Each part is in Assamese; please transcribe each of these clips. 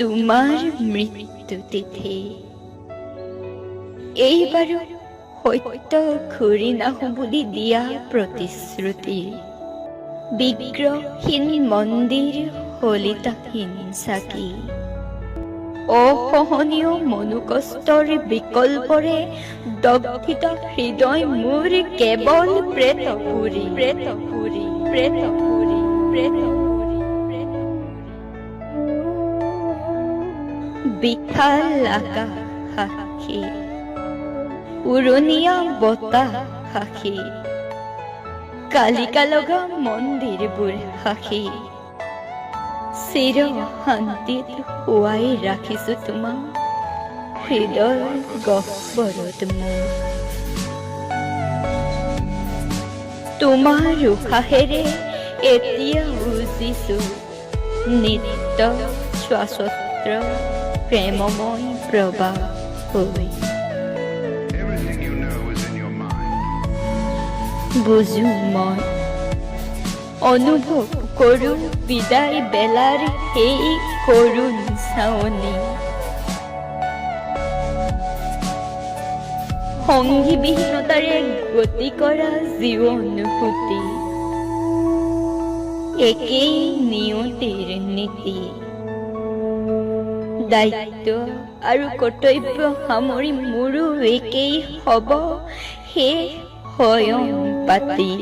তোমাৰ মৃত্যু তিথি এইবাৰো সত্য ঘূৰি নাহো বুলি দিয়া প্ৰতিশ্ৰুতি বিগ্ৰহহীন মন্দিৰ হলিতাহীন চাকি অসহনীয় মনোকষ্টৰ বিকল্পৰে দগ্ধিত হৃদয় মোৰ কেৱল প্ৰেতপুৰী প্ৰেতপুৰী প্ৰেতপুৰী প্ৰেতপুৰী বিশাল আকাশ সাক্ষী উৰণীয়া বতাহ সাক্ষী কালিকা লগা মন্দিৰবোৰ সাক্ষী চিৰ শান্তিত শুৱাই ৰাখিছো তোমাক হৃদয় গহ্বৰত মোৰ তোমাৰ উশাহেৰে এতিয়া উজিছো নিত্য শ্বাসত্ৰ প্ৰেমময় প্ৰবাহ হৈ বুজো মই অনুভৱ কৰো বিদায় বেলাৰ সেই কৰুণ চাৱনি সংগীবিহীনতাৰে গতি কৰা জীৱনুভূতি একেই নিয়তিৰ নীতি দায়িত্ব আৰু কৰ্তব্য সামৰি মোৰো একেই হ'ব শেষ স্বয়ং পাতি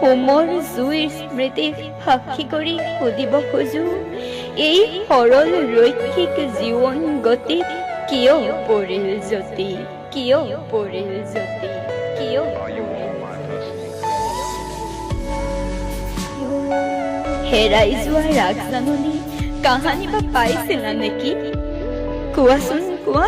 হোমৰ জুইৰ স্মৃতিক সাক্ষী কৰি সুধিব খোজো এই সৰল ৰৈক্ষিক জীৱন গতিত কিয় পৰিল জ্যোতি কিয় পৰিল জ্যোতি কিয় হেৰাই যোৱা ৰাগজাননী কাহানি বা পাইছিলা নেকি কোৱাচোন কোৱা